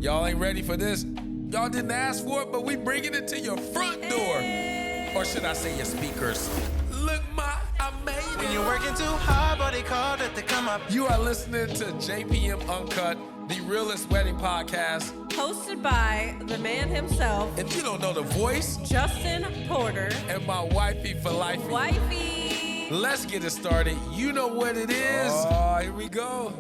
Y'all ain't ready for this. Y'all didn't ask for it, but we bringing it to your front door. Or should I say your speakers? Look, I made it. When you're working too hard, but they called it to come up. You are listening to JPM Uncut, the realest wedding podcast. Hosted by the man himself. If you don't know the voice, Justin Porter. And my wifey for life. Wifey. Let's get it started. You know what it is. Oh, here we go.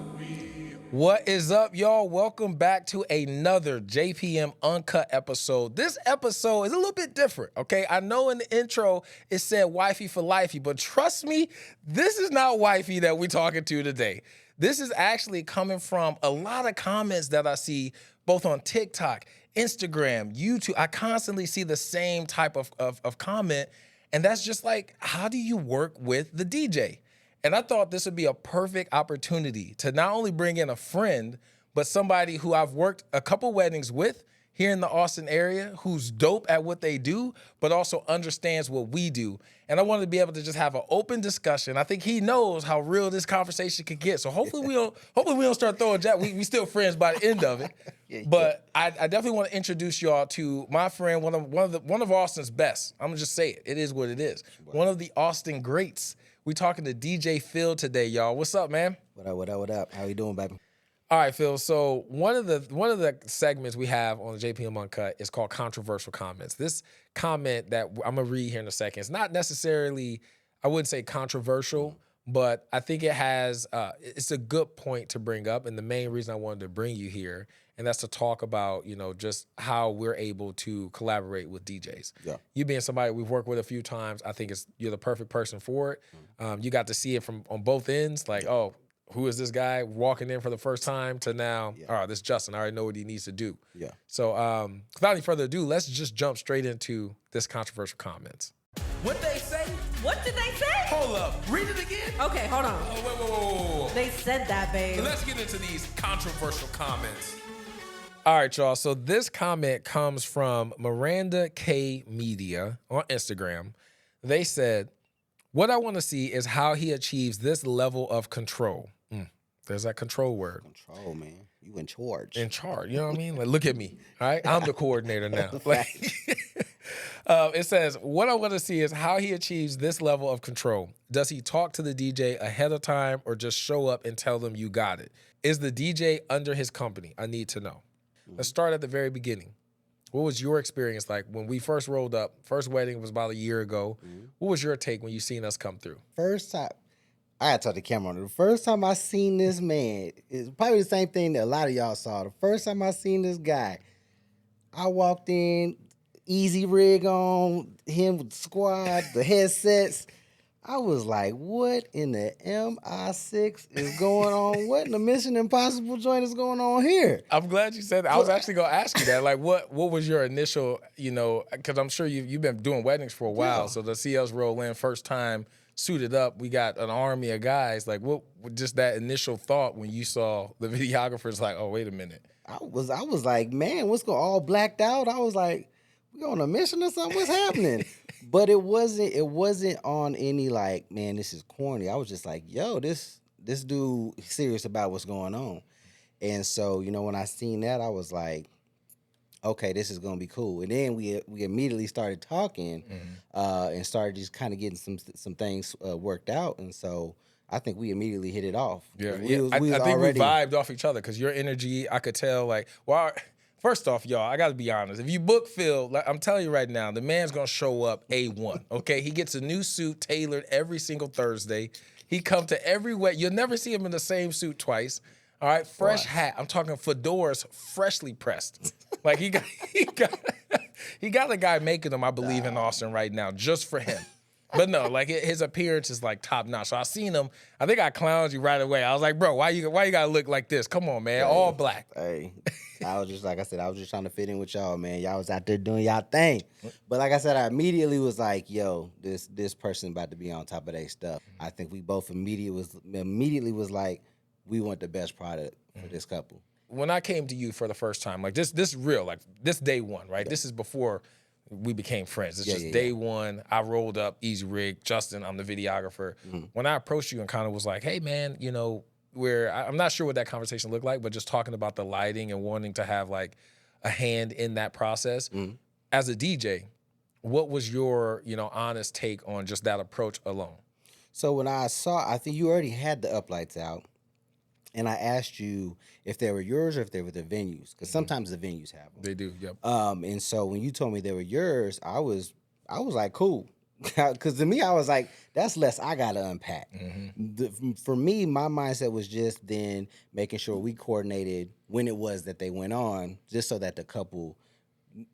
What is up, y'all? Welcome back to another JPM Uncut episode. This episode is a little bit different, okay? I know in the intro it said wifey for lifey, but trust me, this is not wifey that we're talking to today. This is actually coming from a lot of comments that I see both on TikTok, Instagram, YouTube. I constantly see the same type of comment, and that's just like, how do you work with the DJ? And I thought this would be a perfect opportunity to not only bring in a friend, but somebody who I've worked a couple weddings with here in the Austin area, who's dope at what they do, but also understands what we do. And I wanted to be able to just have an open discussion. I think he knows how real this conversation could get. So hopefully we don't start throwing jab. We still friends by the end of it. But I definitely want to introduce y'all to my friend, one of Austin's best. I'm gonna just say it. It is what it is. One of the Austin greats. We talking to DJ Phil today, y'all. What's up, man? What up? How you doing, baby? All right, Phil. So one of the segments we have on the JPM Uncut is called Controversial Comments. This comment that I'm gonna read here in a second, it's not necessarily, I wouldn't say controversial, but I think it has, it's a good point to bring up, and the main reason I wanted to bring you here, and that's to talk about, just how we're able to collaborate with DJs. Yeah. You being somebody we've worked with a few times, I think you're the perfect person for it. You got to see it from on both ends, like, oh, who is this guy walking in for the first time to now, this is Justin, I already know what he needs to do. Yeah. So without any further ado, let's just jump straight into this controversial comments. What they say? What did they say? Hold up. Read it again. Okay, hold on. Oh, wait. They said that, babe. Let's get into these controversial comments. All right, y'all. So this comment comes from Miranda K Media on Instagram. They said, what I want to see is how he achieves this level of control. There's that control word. Control, man. You in charge. In charge. You know what I mean? Like, look at me. All right. I'm the coordinator now. It says, what I want to see is how he achieves this level of control. Does he talk to the DJ ahead of time or just show up and tell them you got it? Is the DJ under his company? I need to know. Let's start at the very beginning. What was your experience like when we first rolled up? First wedding was about a year ago. What was your take when you seen us come through? First time, I had to talk to the camera on it. The first time I seen this man, it's probably the same thing that a lot of y'all saw. The first time I seen this guy, I walked in, easy rig on, him with the squad, the headsets. I was like, what in the MI6 is going on? What in the Mission Impossible joint is going on here? I'm glad you said that. I was actually going to ask you that. Like, what was your initial, because I'm sure you've been doing weddings for a while. Yeah. So to see us roll in first time, suited up, we got an army of guys. Like, what just that initial thought when you saw the videographers? Like, oh, wait a minute. I was like, man, what's going all blacked out? I was like, we on a mission or something? What's happening? But it wasn't on any like, man, this is corny. I was just like, yo, this dude serious about what's going on. And so, when I seen that, I was like, okay, this is gonna be cool. And then we immediately started talking and started just kind of getting some things worked out. And so I think we immediately hit it off. Yeah, I think we vibed off each other because your energy, I could tell. Like, well, first off, y'all, I got to be honest. If you book Phil, like, I'm telling you right now, the man's going to show up A1, okay? He gets a new suit tailored every single Thursday. He comes to every wedding. You'll never see him in the same suit twice, all right? Fresh hat. I'm talking fedoras freshly pressed. Like, he got a guy making them, I believe, in Austin right now just for him. But no, like his appearance is like top notch. So I seen him. I think I clowned you right away. I was like, bro, why you gotta look like this? Come on, man, all black. Hey, I was just like I said, I was just trying to fit in with y'all, man. Y'all was out there doing y'all thing. But like I said, I immediately was like, yo, this person about to be on top of their stuff. I think we both immediately was like, we want the best product for this couple. When I came to you for the first time, like this real, like this day one, right? Yeah. This is before we became friends. It's just day one. I rolled up, easy rig. Justin, I'm the videographer. When I approached you and kind of was like, hey, man, where I'm not sure what that conversation looked like, but just talking about the lighting and wanting to have like a hand in that process. As a DJ, what was your, honest take on just that approach alone? So when I think you already had the uplights out, and I asked you if they were yours or if they were the venues, because sometimes the venues have them. They do, yep. And so when you told me they were yours, I was like, cool. Because to me, I was like, that's less I got to unpack. For me, my mindset was just then making sure we coordinated when it was that they went on, just so that the couple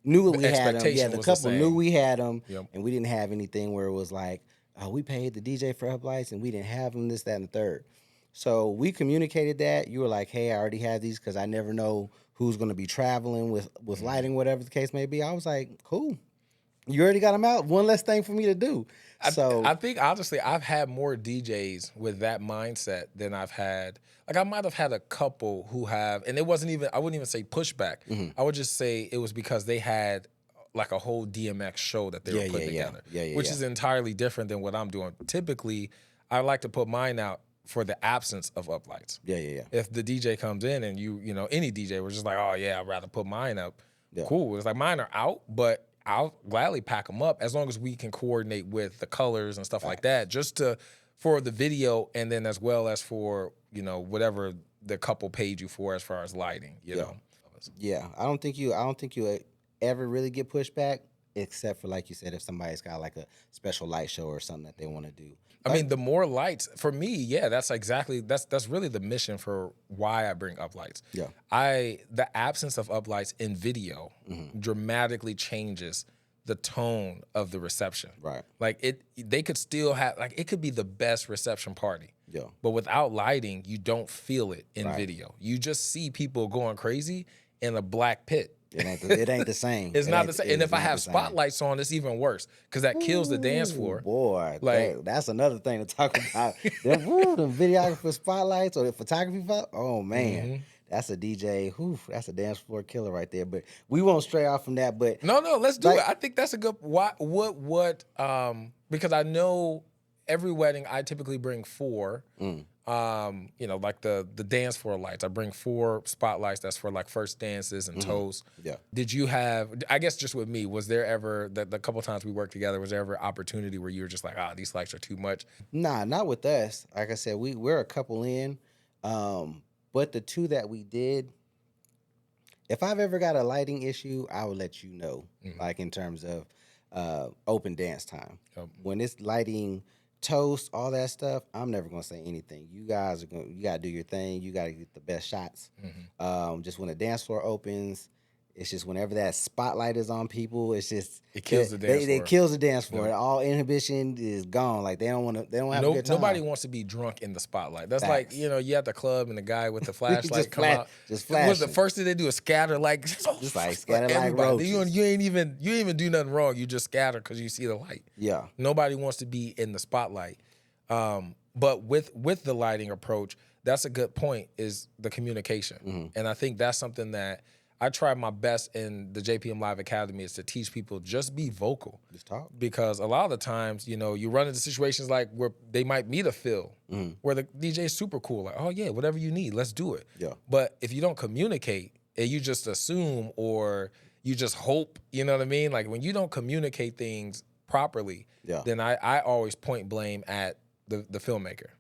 knew we had them. Yeah, the couple knew we had them, and we didn't have anything where it was like, oh, we paid the DJ for uplights and we didn't have them, this, that, and the third. So we communicated that. You were like, hey, I already have these because I never know who's going to be traveling with lighting, whatever the case may be. I was like, cool. You already got them out. One less thing for me to do. I think, honestly, I've had more DJs with that mindset than I've had. Like, I might have had a couple who have, and it wasn't even, I wouldn't even say pushback. I would just say it was because they had like a whole DMX show that they were putting together, which is entirely different than what I'm doing. Typically, I like to put mine out for the absence of uplights. If the DJ comes in and any DJ was just like, oh yeah, I'd rather put mine up. Cool. It's like mine are out, but I'll gladly pack them up as long as we can coordinate with the colors and stuff like that, just for the video, and then as well as for whatever the couple paid you for as far as lighting. You know. Yeah, I don't think you ever really get pushback, except for, like you said, if somebody's got like a special light show or something that they want to do. I mean, the more lights for me, that's really the mission for why I bring uplights. The absence of uplights in video dramatically changes the tone of the reception. Right. Like they could still have, like, it could be the best reception party. But without lighting, you don't feel it in video. You just see people going crazy in a black pit. It ain't the same. It's not the same. And if I have spotlights on, it's even worse because that kills the dance floor. Boy, like that's another thing to talk about. The videographer spotlights or the photography. Oh man, that's a DJ. That's a dance floor killer right there. But we won't stray off from that. But no, let's do it. I think that's a good. Because I know every wedding I typically bring 4. Like the dance floor lights. I bring 4 spotlights. That's for like first dances and toasts. Did you have? I guess just with me, was there ever the couple times we worked together? Was there ever opportunity where you were just like, these lights are too much? Nah, not with us. Like I said, we're a couple in, but the 2 that we did. If I've ever got a lighting issue, I will let you know. Like in terms of open dance time, when it's lighting. Toast, all that stuff, I'm never gonna say anything. You guys you gotta do your thing. You gotta get the best shots. Just when the dance floor opens, it's just whenever that spotlight is on people, it's just it kills the dance floor. It kills the dance floor. All inhibition is gone. Like they don't have a good time. Nobody wants to be drunk in the spotlight. That's like you at the club and the guy with the flashlight come out. Just flash. What's the first thing they do is scatter like just like scatter like roaches. You ain't even do nothing wrong. You just scatter because you see the light. Yeah. Nobody wants to be in the spotlight. But with the lighting approach, that's a good point, is the communication. And I think that's something that I try my best in the JPM Live Academy is to teach people just be vocal. Just talk. Because a lot of the times, you run into situations like where they might meet a fill, where the DJ is super cool. Like, oh yeah, whatever you need, let's do it. Yeah. But if you don't communicate and you just assume or you just hope, you know what I mean? Like when you don't communicate things properly, then I always point blame at the filmmaker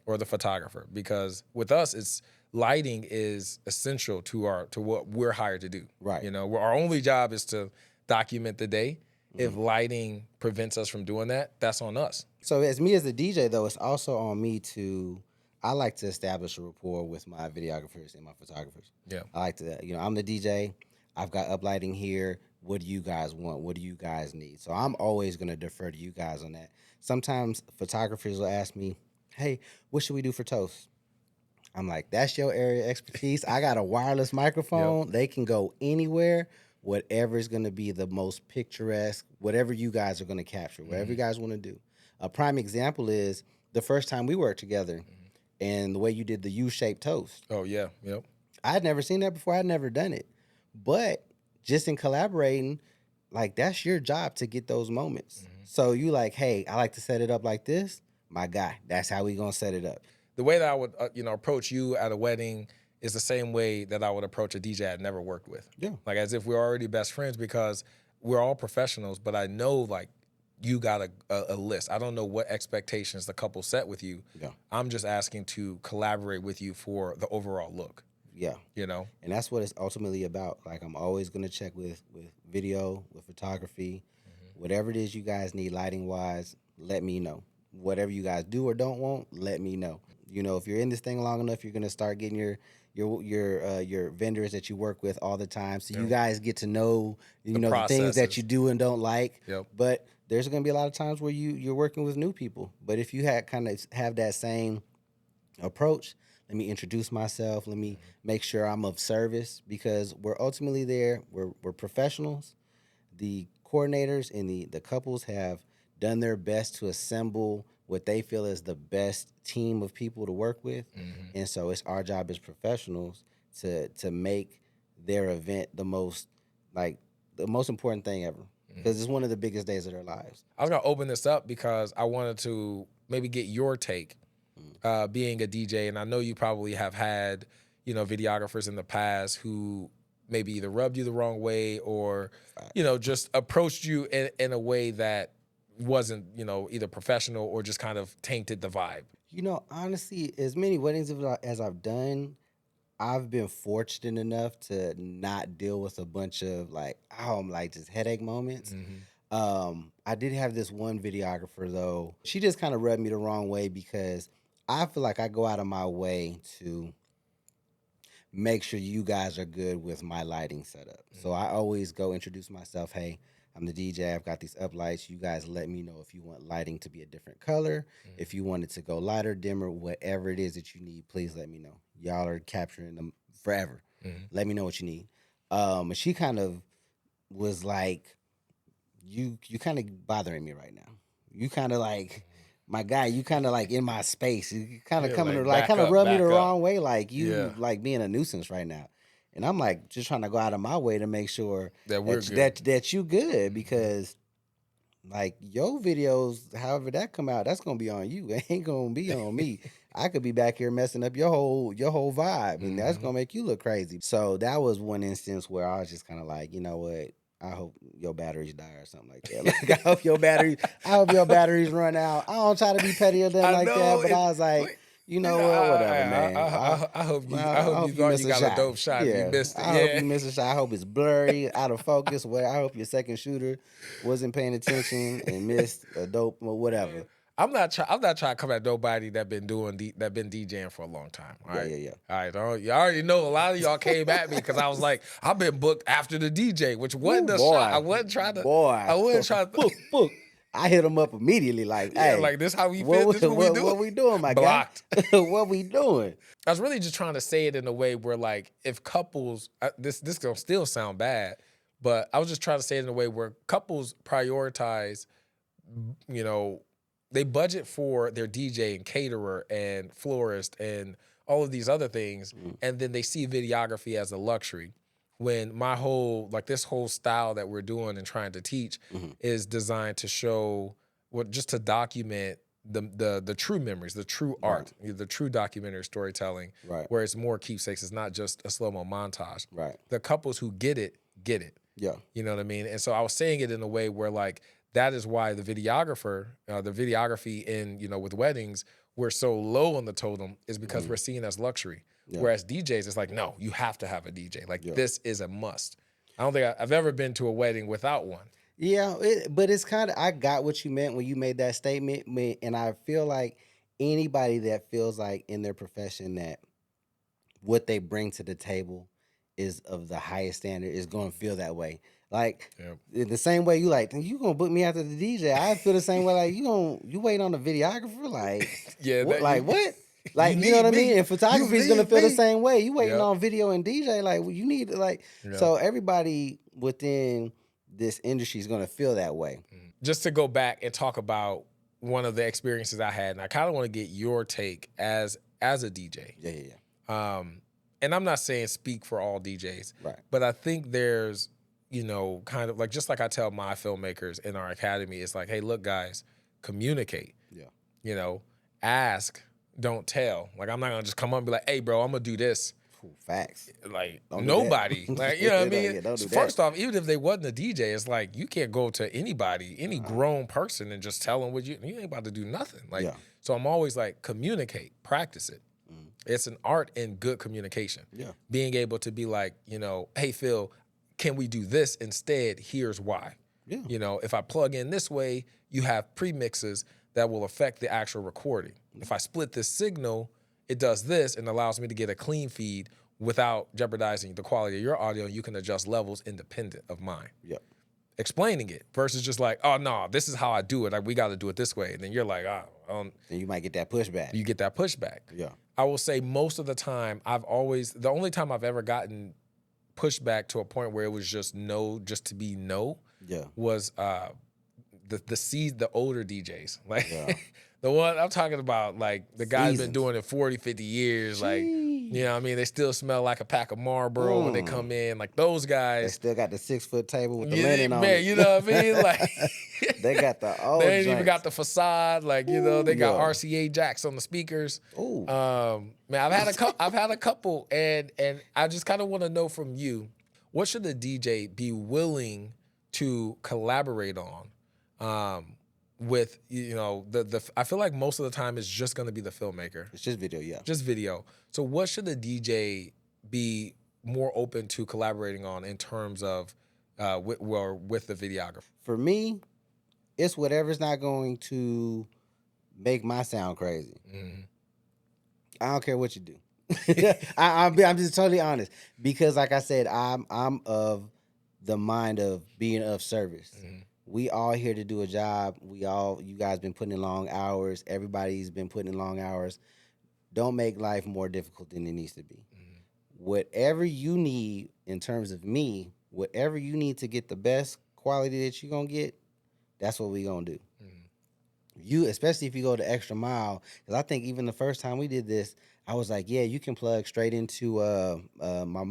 or the photographer. Because with us, lighting is essential to what we're hired to do. Right. Our only job is to document the day. If lighting prevents us from doing that, that's on us. So as me as a DJ though, it's also on me I like to establish a rapport with my videographers and my photographers. Yeah. I like to, I'm the DJ. I've got uplighting here. What do you guys want? What do you guys need? So I'm always going to defer to you guys on that. Sometimes photographers will ask me, hey, what should we do for toast? I'm like, that's your area of expertise. I got a wireless microphone. They can go anywhere. Whatever is going to be the most picturesque, whatever you guys are going to capture, whatever you guys want to do. A prime example is the first time we worked together and the way you did the U-shaped toast. Oh, yeah. Yep. I had never seen that before. I'd never done it. But just in collaborating, like that's your job to get those moments. So you like, hey, I like to set it up like this. My guy, that's how we going to set it up. the way that I would, approach you at a wedding is the same way that I would approach a DJ I'd never worked with. Yeah. Like as if we're already best friends because we're all professionals, but I know like you got a list. I don't know what expectations the couple set with you. Yeah. I'm just asking to collaborate with you for the overall look. Yeah. You know? And that's what it's ultimately about. Like I'm always gonna check with video, with photography, whatever it is you guys need lighting wise, let me know. Whatever you guys do or don't want, let me know. You know, if you're in this thing long enough, you're gonna start getting your vendors that you work with all the time. So you guys get to know, the things that you do and don't like. Yep. But there's gonna be a lot of times where you're working with new people. But if you have that same approach, let me introduce myself. Let me make sure I'm of service because we're ultimately there. We're professionals. The coordinators and the couples have done their best to assemble what they feel is the best team of people to work with. And so it's our job as professionals to make their event the most important thing ever. Because it's one of the biggest days of their lives. I was gonna open this up because I wanted to maybe get your take, being a DJ, and I know you probably have had, videographers in the past who maybe either rubbed you the wrong way or, just approached you in a way that wasn't, either professional or just kind of tainted the vibe. Honestly, as many weddings as I've done, I've been fortunate enough to not deal with a bunch of just headache moments. I did have this one videographer though. She just kind of rubbed me the wrong way because I feel like I go out of my way to make sure you guys are good with my lighting setup. So I always go introduce myself. Hey, I'm the DJ. I've got these up lights. You guys let me know if you want lighting to be a different color. If you want it to go lighter, dimmer, whatever it is that you need, please let me know. Y'all are capturing them forever. Let me know what you need. And she kind of was like, you kind of bothering me right now. You kind of like, my guy, you kind of like in my space. You kind of coming to kind of rub me the wrong way. Like you like being a nuisance right now. And I'm like just trying to go out of my way to make sure that you good because like your videos, however that come out, that's gonna be on you. It ain't gonna be on me. I could be back here messing up your whole vibe, and that's gonna make you look crazy. So that was one instance where I was just kind of like, you know what? I hope your batteries die or something like that. Like I hope your batteries run out. I don't try to be petty or nothing like that, but I was like. Whatever, man. I hope you thought you got a dope shot. Yeah. You missed it. I hope you missed a shot. I hope it's blurry, out of focus. I hope your second shooter wasn't paying attention and missed a dope or whatever. I'm not trying to come at nobody that been DJing for a long time. All right? Yeah. All right, you already know a lot of y'all came at me because I was like, I've been booked after the DJ, which wasn't a shot. I wasn't trying to. I wasn't trying to. Book. I hit him up immediately, like, hey, like this how we fit. This what we doing. What we doing, my Blocked. guy? What we doing? I was really just trying to say it in a way where, like, if couples, this gonna still sound bad, but I was just trying to say it in a way where couples prioritize, they budget for their DJ and caterer and florist and all of these other things, and then they see videography as a luxury. When my whole, this whole style that we're doing and trying to teach is designed to show, just to document the true memories, the true art, the true documentary storytelling, where it's more keepsakes. It's not just a slow-mo montage. Right. The couples who get it. Yeah. You know what I mean? And so I was saying it in a way where, that is why the videography in, with weddings, we're so low on the totem is because we're seen as luxury. Yeah. Whereas DJs, it's like, no, you have to have a DJ. This is a must. I don't think I've ever been to a wedding without one. Yeah, but it's kind of, I got what you meant when you made that statement. And I feel like anybody that feels like in their profession that what they bring to the table is of the highest standard is going to feel that way. The same way you gonna book me after the DJ. I feel the same way. Like you wait on the videographer. What? Like, you know what I mean? And photography is gonna feel the same way. You waiting on video and DJ, you need so everybody within this industry is gonna feel that way. Just to go back and talk about one of the experiences I had, and I kind of want to get your take as a DJ. Yeah. And I'm not saying speak for all DJs, right? But I think there's, kind of just like I tell my filmmakers in our academy, it's like, hey, look, guys, communicate. Yeah. Ask don't tell. Like, I'm not gonna just come up and be like, hey, bro, I'm gonna do this. Ooh, facts. Like, Don't do nobody. that. Like, you know what I mean? Yeah, don't do First that. off, even if they wasn't a DJ, it's like, you can't go to anybody, any grown person, and just tell them what you ain't about to do nothing. Like, Yeah. so I'm always like, communicate, practice it. It's an art in good communication. Yeah. Being able to be like, you know, hey, Phil, can we do this instead? Here's why. Yeah. You know, if I plug in this way, you have premixes that will affect the actual recording. If I split this signal, it does this and allows me to get a clean feed without jeopardizing the quality of your audio. You can adjust levels independent of mine. Yep. Explaining it versus just like, oh, no, this is how I do it. Like, we got to do it this way. And then you're like, And you might get that pushback. you get that pushback. Yeah. I will say most of the time, the only time I've ever gotten pushback to a point where it was just no, just to be no, Yeah. was the older DJs. Like, Yeah. the one I'm talking about, like, the guy's been Seasons. doing it 40, 50 years. Like, you know what I mean? They still smell like a pack of Marlboro when they come in. Like, those They guys. still got the 6-foot table with the Yeah, linen on man, it. you know what I mean? Like, They got the old they ain't even joints. got the facade. Like, you know, they got yeah. RCA jacks on the speakers. Ooh. Man, I've had a couple, and I just kind of want to know from you, what should the DJ be willing to collaborate on? With, you know, I feel like most of the time it's just going to be the filmmaker, It's just video, yeah. just video. So what should the DJ be more open to collaborating on in terms of with the videographer? For me, it's whatever's not going to make my sound crazy. Mm-hmm. I don't care what you do. I'm just totally honest because, like I said, I'm of the mind of being of service. Mm-hmm. We all here to do a job. You guys been putting in long hours. Everybody's been putting in long hours. Don't make life more difficult than it needs to be. Mm-hmm. Whatever you need in terms of me, whatever you need to get the best quality that you're gonna get, that's what we gonna do. You, especially if you go the extra mile, because I think even the first time we did this, I was like, yeah, you can plug straight into my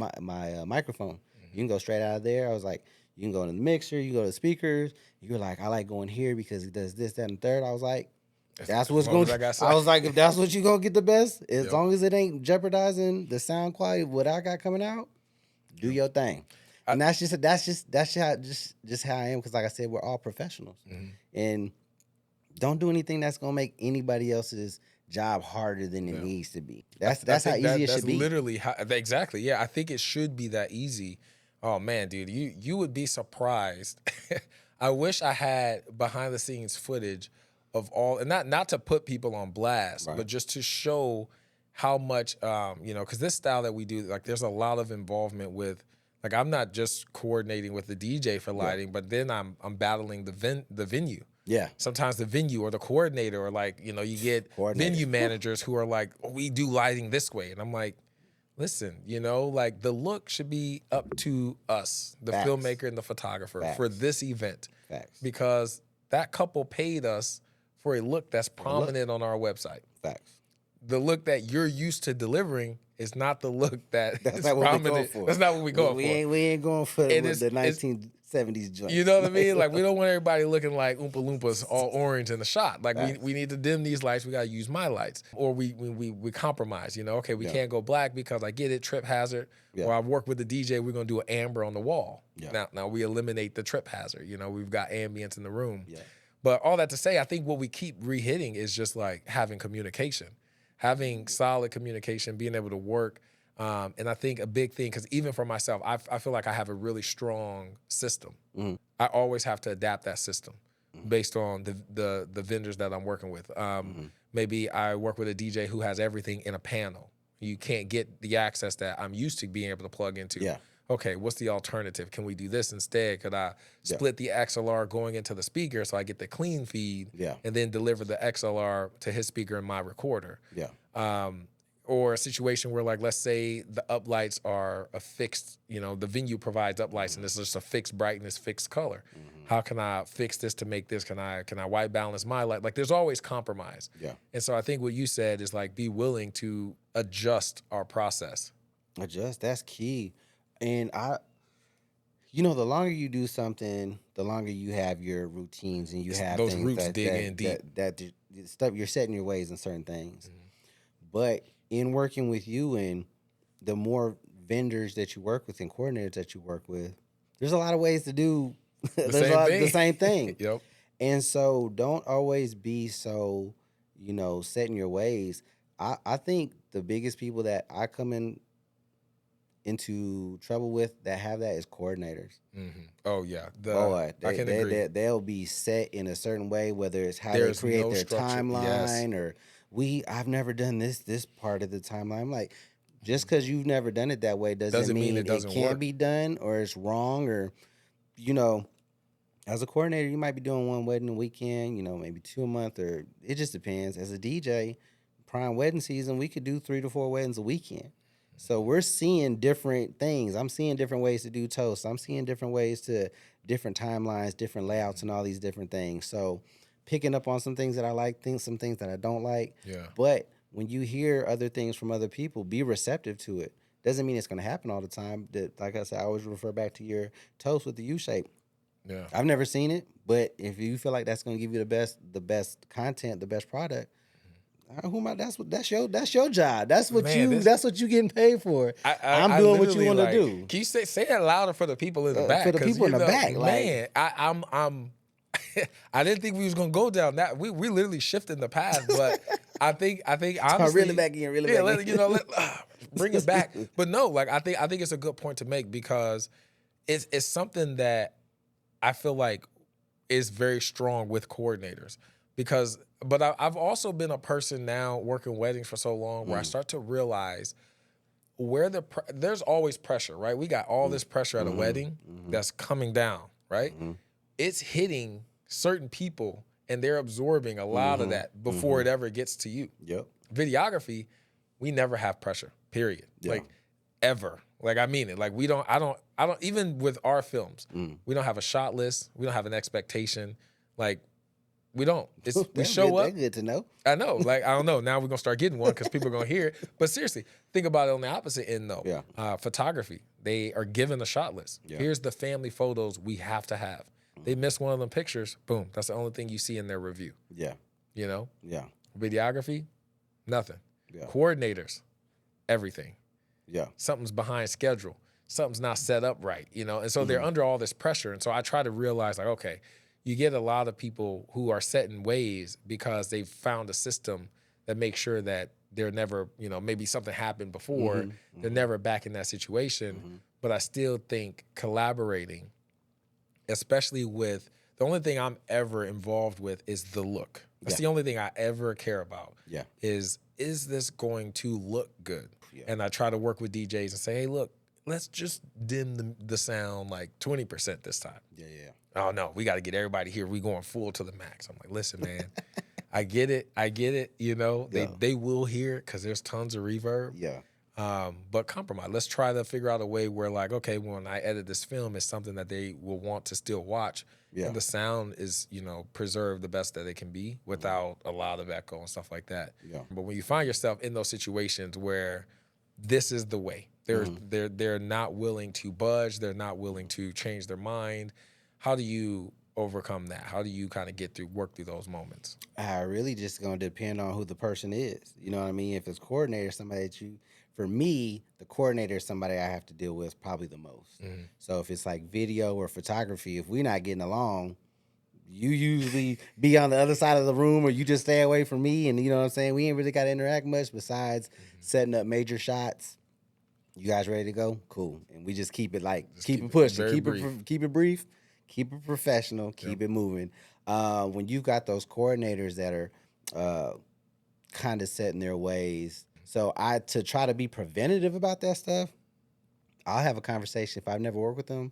microphone. You can go straight out of there. I was like, you can go in the mixer, you go to the speakers. You're like, I like going here because it does this, that, and the third. I was like, that's what's long going as to, I got I was like, if that's what you're going to get the best, as Yep. long as it ain't jeopardizing the sound quality of what I got coming out, do your thing. And that's just how I am. Because like I said, we're all professionals. And don't do anything that's going to make anybody else's job harder than it needs to be. That's how think easy it that's should be. Literally how, exactly. Yeah, I think it should be that easy. Oh man, dude, you would be surprised. I wish I had behind the scenes footage of all, and not to put people on blast, Right. but just to show how much you know, because this style that we do, like, there's a lot of involvement with. Like, I'm not just coordinating with the DJ for lighting, but then I'm battling the venue. Yeah. Sometimes the venue or the coordinator, or, like, you know, you get venue managers who are like, oh, we do lighting this way. And I'm like, listen, you know, like, the look should be up to us, the Facts. filmmaker and the photographer Facts. for this event. Facts. Because that couple paid us for a look that's prominent on our website. Facts. The look that you're used to delivering is not the look that That's is not what we're prominent. going for. That's not what we're going for. We ain't going for And the it's- 1970s joint. You know what I mean? Like, we don't want everybody looking like Oompa Loompas all orange in the shot. Like, Right. we need to dim these lights. We got to use my lights. Or we compromise, you know? Okay, we can't go black because I get it, trip hazard. Yeah. Or I work with the DJ, we're going to do an amber on the wall. Yeah. Now we eliminate the trip hazard. You know, we've got ambience in the room. Yeah. But all that to say, I think what we keep re-hitting is just, like, having communication. Having solid communication, being able to work. And I think a big thing, because even for myself, I feel like I have a really strong system. I always have to adapt that system based on the vendors that I'm working with. Maybe I work with a DJ who has everything in a panel. You can't get the access that I'm used to being able to plug into. Yeah. Okay, what's the alternative? Can we do this instead? Could I split the XLR going into the speaker so I get the clean feed Yeah. and then deliver the XLR to his speaker in my recorder? Yeah. Or a situation where, like, let's say the uplights are a fixed, you know, the venue provides uplights and it's just a fixed brightness, fixed color. How can I fix this to make this? Can I white balance my light? Like, there's always compromise. Yeah. And so I think what you said is, like, be willing to adjust our process. Adjust. That's key. And the longer you do something, the longer you have your routines and you have those things roots that, dig that, in deep. that stuff you're setting your ways in certain things. But in working with you and the more vendors that you work with and coordinators that you work with, there's a lot of ways to do the same thing. Yep. And so don't always be so, set in your ways. I think the biggest people that I come into trouble with that have that is coordinators. Mm-hmm. Oh yeah, Boy, I can agree. they'll be set in a certain way, whether it's how There's they create no their structure. timeline Yes. or I've never done this part of the timeline. I'm like, just because you've never done it that way doesn't mean it doesn't can't work. be done or it's wrong or, as a coordinator, you might be doing one wedding a weekend, maybe 2 a month, or it just depends. As a DJ, prime wedding season, we could do 3 to 4 weddings a weekend. So we're seeing different things. I'm seeing different ways to do toasts. I'm seeing different ways to different timelines, different layouts, and all these different things. So picking up on some things that I like, some things that I don't like. Yeah. But when you hear other things from other people, be receptive to it. Doesn't mean it's going to happen all the time. Like I said, I always refer back to your toast with the U shape. Yeah. I've never seen it, but if you feel like that's going to give you the best content, the best product, who am I? That's your job. That's what that's what you getting paid for. I'm doing what you want to do. Can you say it louder for the people in the back? For the 'Cause, people in the back, man, I'm I didn't think we was gonna go down that. We literally shifting the path, but I think honestly, reel it back in, reel it back in. Bring it back. But no, like I think it's a good point to make because it's something that I feel like is very strong with coordinators but I've also been a person now working weddings for so long where I start to realize where there's always pressure, right? We got all this pressure at a wedding that's coming down, right? It's hitting certain people and they're absorbing a lot of that before it ever gets to you. Yep. Videography, we never have pressure, period. Like ever. Like I mean it. Like I don't even with our films, we don't have a shot list. We don't have an expectation. Like we don't. We show up. That's good to know. I know. Like, I don't know. Now we're going to start getting one because people are going to hear it. But seriously, think about it on the opposite end, though. Yeah. Photography. They are given a shot list. Yeah. Here's the family photos we have to have. They miss one of them pictures. Boom. That's the only thing you see in their review. Yeah. You know? Yeah. Videography, nothing. Yeah. Coordinators, everything. Yeah. Something's behind schedule. Something's not set up right, And so they're under all this pressure. And so I try to realize, like, okay, you get a lot of people who are set in ways because they've found a system that makes sure that they're never, maybe something happened before, they're never back in that situation. But I still think collaborating, especially with, the only thing I'm ever involved with is the look. That's the only thing I ever care about. Yeah. Is this going to look good? Yeah. And I try to work with DJs and say, hey, look, let's just dim the sound like 20% this time. Yeah. Oh no, we got to get everybody here. We going full to the max. I'm like, listen, man, I get it. They will hear it because there's tons of reverb. Yeah. But compromise. Let's try to figure out a way where, like, okay, when I edit this film, it's something that they will want to still watch. Yeah. And the sound is, preserved the best that it can be without a lot of echo and stuff like that. Yeah. But when you find yourself in those situations where this is the way, they're not willing to budge, they're not willing to change their mind. How do you overcome that? How do you kind of work through those moments? Really just going to depend on who the person is. You know what I mean? If it's coordinator, somebody that for me, the coordinator is somebody I have to deal with probably the most. So if it's like video or photography, if we're not getting along, you usually be on the other side of the room or you just stay away from me. And you know what I'm saying? We ain't really got to interact much besides setting up major shots. You guys ready to go? Cool. And we just keep it keep it pushing, keep it brief. Keep it professional. Keep it moving. When you've got those coordinators that are kind of set in their ways, so to try to be preventative about that stuff, I'll have a conversation if I've never worked with them.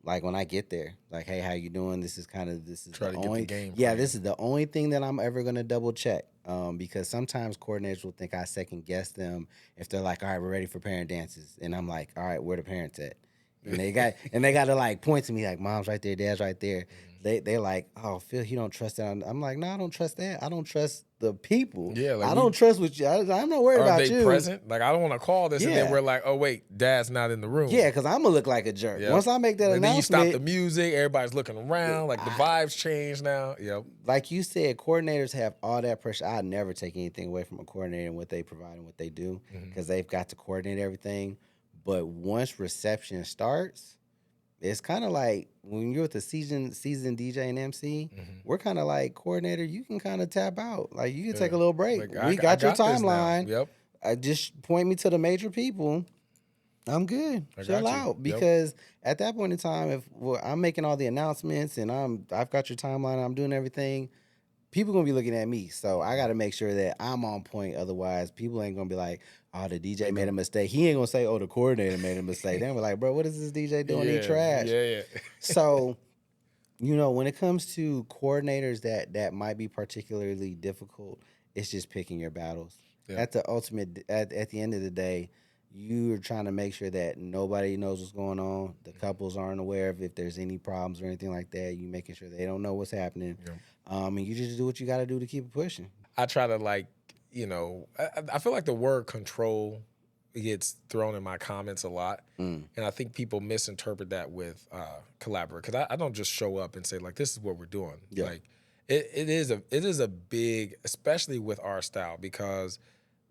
Like when I get there, like, hey, how you doing? This is try the to only get the game. Yeah, this is the only thing that I'm ever gonna double check. Because sometimes coordinators will think I second guess them if they're like, all right, we're ready for parent dances, and I'm like, all right, where the parents at? and they got to like point to me like, mom's right there, dad's right there. They're like, oh, Phil, he don't trust that. I'm like, no, I don't trust that. I don't trust the people. Yeah, like I don't trust what you. I'm not worried Are about they you. present? Like, I don't want to call this, and then Yeah. we're like, oh wait, dad's not in the room. Yeah, because I'm gonna look like a jerk. Yep. Once I make that And then you stop announcement, the music, everybody's looking around, like the vibes change now. Yep. like you said, coordinators have all that pressure. I never take anything away from a coordinator and what they provide and what they do because they've got to coordinate everything. But once reception starts, it's kind of like when you're with the seasoned DJ and MC, we're kind of like coordinator. You can kind of tap out. Like you can take a little break. Like, We got your this now. timeline. Yep. Just point me to the major people. I'm good. I got Chill you. out Yep. because at that point in time, if I'm making all the announcements and I've got your timeline, I'm doing everything. People gonna be looking at me, so I got to make sure that I'm on point. Otherwise, people ain't gonna be like, "Oh, the DJ made a mistake." He ain't gonna say, "Oh, the coordinator made a mistake." They're gonna be like, "Bro, what is this DJ doing? He trash." Yeah. So, when it comes to coordinators that might be particularly difficult, it's just picking your battles. Yeah. At the end of the day, you're trying to make sure that nobody knows what's going on. The couples aren't aware of if there's any problems or anything like that. You making sure they don't know what's happening. Yeah. And you just do what you got to do to keep it pushing. I try to I feel like the word control gets thrown in my comments a lot. And I think people misinterpret that with collaborate. Because I don't just show up and say, like, this is what we're doing. Yeah. Like, it is a big, especially with our style, because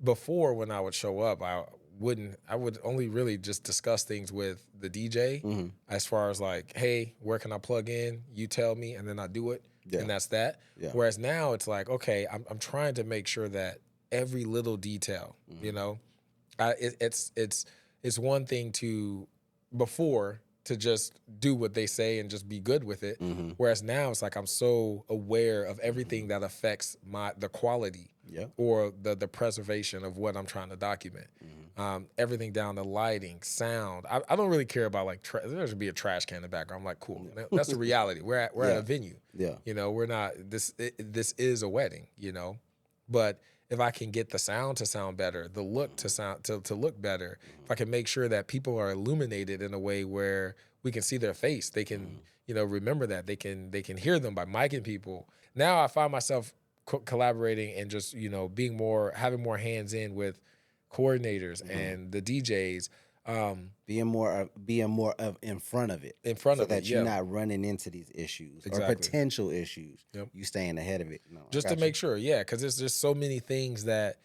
before when I would show up, I would only really just discuss things with the DJ as far as like, hey, where can I plug in? You tell me, and then I do it. Yeah. And that's that. Yeah. Whereas now it's like, okay, I'm trying to make sure that every little detail, it's one thing before to just do what they say and just be good with it. Whereas now it's like I'm so aware of everything that affects the quality or the preservation of what I'm trying to document. Everything down to lighting, sound. I don't really care about like there should be a trash can in the background. I'm like, cool. That's the reality. We're at a venue. Yeah. We're not this is a wedding, But if I can get the sound to sound better, the look to look better, if I can make sure that people are illuminated in a way where we can see their face, they can, remember that they can hear them by miking people. Now I find myself collaborating and just, having more hands in with coordinators and the DJs. Being more of in front of it. So that you're not running into these issues or potential issues. Yep. You staying ahead of it. No, just to make sure, because there's just so many things that,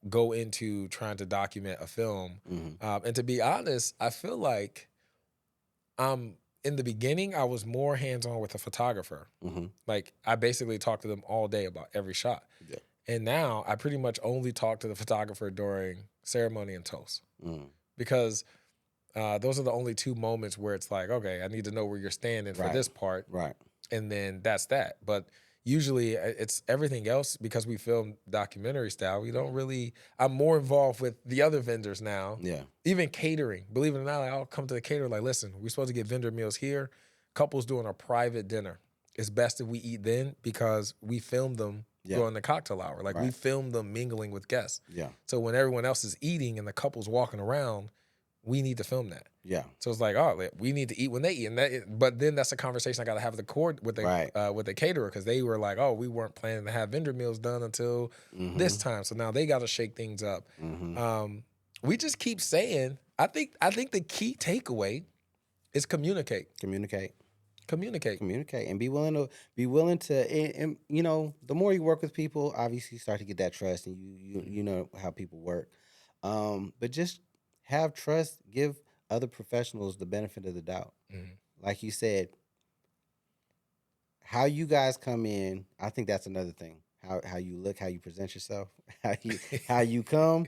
go into trying to document a film. And to be honest, I feel like in the beginning, I was more hands-on with a photographer. Like, I basically talked to them all day about every shot. Yeah. And now I pretty much only talk to the photographer during ceremony and toast. Because those are the only two moments where it's like, okay, I need to know where you're standing for this part. Right. And then that's that. But usually it's everything else, because we film documentary style. We don't really, I'm more involved with the other vendors now. Yeah. Even catering. Believe it or not, I'll come to the caterer like, listen, we're supposed to get vendor meals here. Couples doing a private dinner. It's best if we eat then, because we film them during the cocktail hour. Like, we film them mingling with guests. Yeah. So when everyone else is eating and the couple's walking around, we need to film that. Yeah. So it's like, oh, we need to eat when they eat, but then that's a conversation I got to have with the caterer, because they were like, oh, we weren't planning to have vendor meals done until this time, so now they got to shake things up. We just keep saying, I think the key takeaway is communicate, and be willing to, and the more you work with people, obviously you start to get that trust, and you know how people work. But just have trust, give other professionals the benefit of the doubt. Like you said, how you guys come in, I think that's another thing. How you look, how you present yourself, how you come.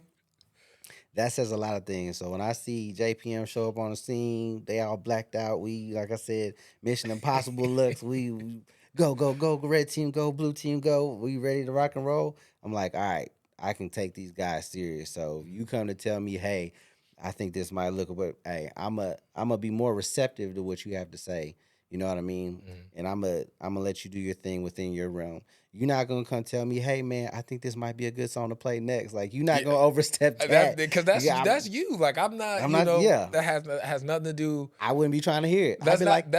That says a lot of things. So when I see JPM show up on the scene, they all blacked out. We, like I said, Mission Impossible looks. We go, red team, go, blue team, go. We ready to rock and roll? I'm like, all right, I can take these guys serious. So if you come to tell me, hey, I think this might look, but hey, I'm a be more receptive to what you have to say, You know what I mean? Mhm. And I'm gonna let you do your thing within your realm. You're not gonna come tell me, hey man, I think this might be a good song to play next. Like you're not Yeah, gonna overstep that. because Yeah, that's you. Like I'm not, I'm not. Yeah, that has nothing to do. I wouldn't be trying to hear it. I'd That's be not like,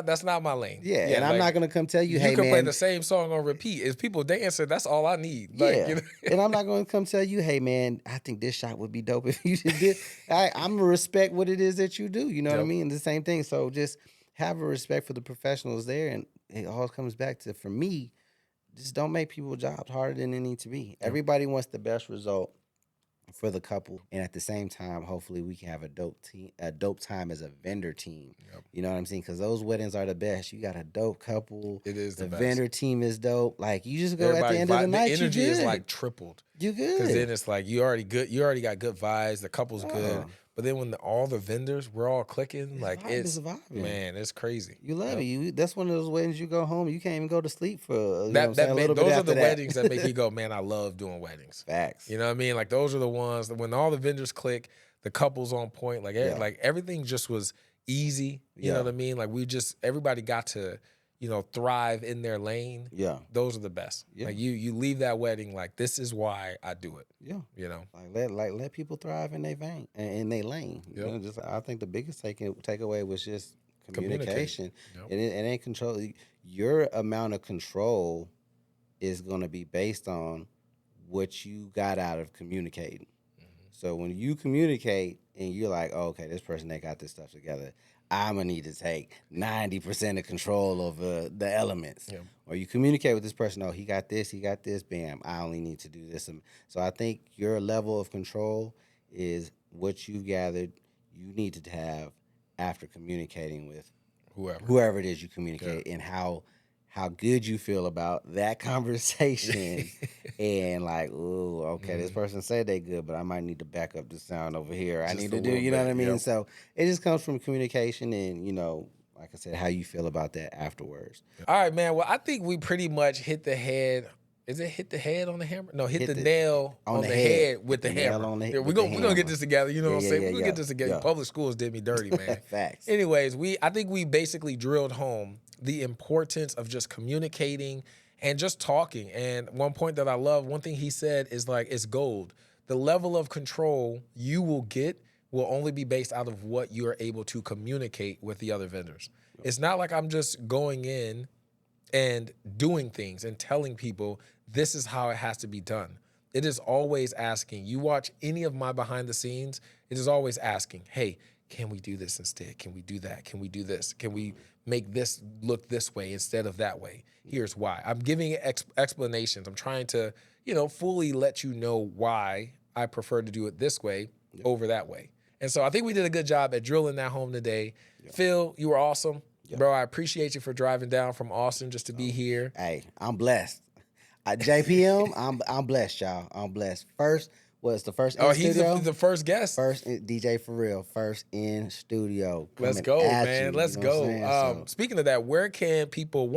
that's not my lane. yeah, and I'm like, not gonna come tell you, you hey can play man, the same song on repeat. If people dancing, that's all I need. Like, yeah. And I'm not gonna come tell you, hey man, I think this shot would be dope if you did this. I'm gonna respect what it is that you do. You know what I Yep. mean? The same thing. So just have a respect for the professionals there, and it all comes back to, for me, just don't make people's jobs harder than they need to be. Everybody wants the best result for the couple, and at the same time, hopefully, we can have a dope time as a vendor team. Yep. You know what I'm saying? Because those weddings are the best. You got a dope couple. It is the best. vendor team is dope. Like you just go at Everybody the end of the night, the energy you is good. like tripled. You good. Because then it's like you already got good vibes. The couple's good. Oh. But then when all the vendors, we're all clicking, like vibe it's is vibing. man, it's crazy. You love Yep. it. That's one of those weddings you go home, you can't even go to sleep for you know what I'm saying, a little bit Those are after the that. weddings that make you go, man, I love doing weddings. Facts. You know what I mean? Like those are the ones that when all the vendors click, the couple's on point. Like Yeah. like everything just was easy. You know Yeah. what I mean? Like everybody got to, thrive in their lane. Yeah. Those are the best. Yeah. Like you leave that wedding like this is why I do it. Yeah. You know? Let people thrive in their vein and in their lane. You Yep. know, just I think the biggest takeaway was just Communicate. communication. Yep. And it ain't control. Your amount of control is gonna be based on what you got out of communicating. So when you communicate and you're like, oh, okay, this person they got this stuff together, I'm gonna need to take 90% of control over the elements. Yeah. Or you communicate with this person, oh, he got this, bam, I only need to do this. So I think your level of control is what you gathered you need to have after communicating with whoever it is you communicate, and how good you feel about that conversation. And like, ooh, okay, this person said they good, but I might need to back up the sound over here. I Just need a to do, little you know what I bit, mean? yep. So it just comes from communication and, like I said, how you feel about that afterwards. All right, man. Well, I think we pretty much hit the head. Is it hit the head on the hammer? No, hit the nail on the head with the Hit the nail hammer. on the- Yeah, we're with the gonna get hammer. this together. You know what I'm Yeah, saying? yeah, We're gonna yeah, get this together. yeah. Public schools did me dirty, man. Facts. Anyways, I think we basically drilled home the importance of just communicating and just talking. And one point that I love, one thing he said is like, it's gold. The level of control you will get will only be based out of what you're able to communicate with the other vendors. It's not like I'm just going in and doing things and telling people this is how it has to be done. It is always asking. You watch any of my behind the scenes, it is always asking, hey, can we do this instead? Can we do that? Can we do this? Can we make this look this way instead of that way? Here's why. I'm giving explanations. I'm trying to, fully let you know why I prefer to do it this way over that way. And so I think we did a good job at drilling that home today. Phil, you were awesome. Bro, I appreciate you for driving down from Austin just to be here. Hey, I'm blessed. JPM, I'm blessed, y'all. I'm blessed. First, what's the first in He's studio? the first guest. DJ for real. First in studio. Let's Coming go, at man. you, Let's you know what I'm go. saying? So, Speaking of that, where can people,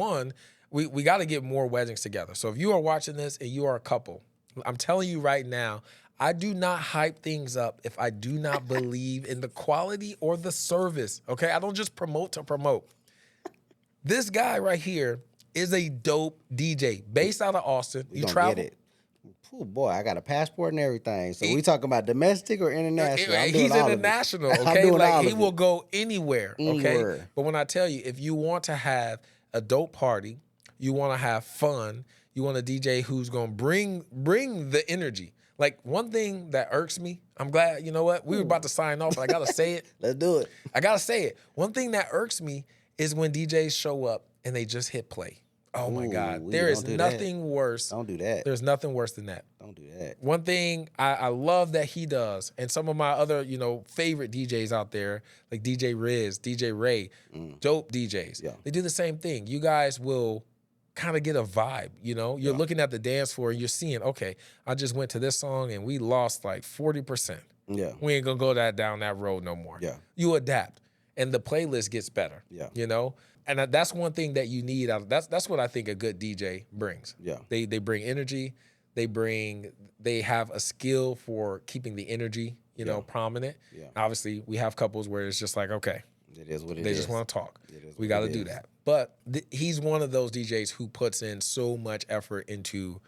we got to get more weddings together. So if you are watching this and you are a couple, I'm telling you right now, I do not hype things up if I do not believe in the quality or the service, okay? I don't just promote to promote. This guy right here is a dope DJ based out of Austin. we You gonna travel. get it. Oh boy, I got a passport and everything. So we talking about domestic or international? I'm doing He's all of it. international, I'm okay? doing all Like he of will it. go anywhere, okay? Anywhere. But when I tell you, if you want to have a dope party, you want to have fun, you want a DJ who's gonna bring the energy. Like one thing that irks me, I'm glad, you know what? We were about to sign off, but I gotta say it. Let's do it. I gotta say it. One thing that irks me is when DJs show up and they just hit play. Oh my God. Ooh, There is don't do that. nothing worse. Don't do that. There's nothing worse than that. Don't do that. One thing I love that he does, and some of my other, favorite DJs out there, like DJ Riz, DJ Ray, dope DJs. Yeah. They do the same thing. You guys will kind of get a vibe, You're looking at the dance floor and you're seeing, okay, I just went to this song and we lost like 40%. Yeah. We ain't gonna go down that road no more. Yeah. You adapt, and the playlist gets better. Yeah. And that's one thing that you need. That's what I think a good DJ brings. Yeah. They bring energy. They have a skill for keeping the energy, prominent. Yeah. Obviously, we have couples where it's just like, okay, It is what it is. They just want to talk. It is We what got to it do is. that. But he's one of those DJs who puts in so much effort into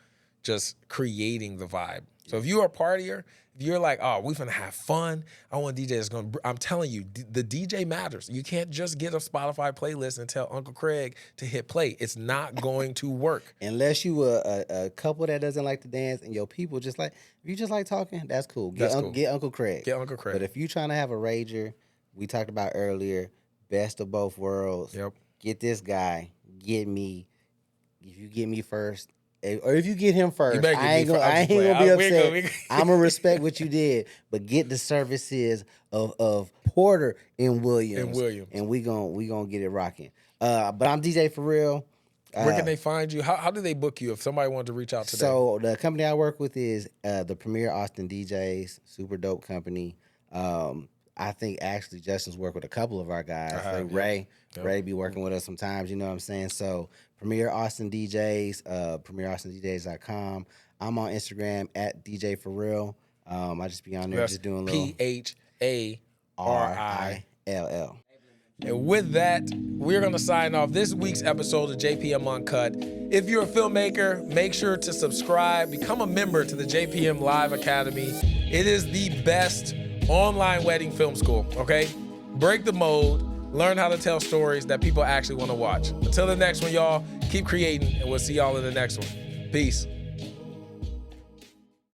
just creating the vibe. So if you're a partier, if you're like, oh, we finna have fun, I want a DJ that's gonna, I'm telling you, the DJ matters. You can't just get a Spotify playlist and tell Uncle Craig to hit play. It's not going to work. Unless you a couple that doesn't like to dance and your people just like, if you just like talking, that's cool. That's cool. Get Uncle Craig. Get Uncle Craig. But if you trying to have a rager, we talked about earlier, best of both worlds. Yep. Get this guy. Get me. If you get me first, or if you get him first, better get I ain't me gonna, first. I I'm ain't just gonna be playing. We upset. good. I'm gonna respect what you did, but get the services of Porter and Williams, and we gonna get it rocking. But I'm DJ for real. Where can they find you? How do they book you if somebody wanted to reach out today? So the company I work with is the Premier Austin DJs, super dope company. I think actually Justin's worked with a couple of our guys, like Ray. Yep. Ray be working with us sometimes, you know what I'm saying? So Premier Austin DJs, PremierAustinDJs.com. I'm on Instagram at DJ for real. I just be on there That's just doing a little PHARILL. And with that, we're going to sign off this week's episode of JPM Uncut. If you're a filmmaker, make sure to subscribe, become a member to the JPM Live Academy. It is the best online wedding film school, okay? Break the mold, learn how to tell stories that people actually want to watch. Until the next one, y'all, keep creating, and we'll see y'all in the next one. Peace.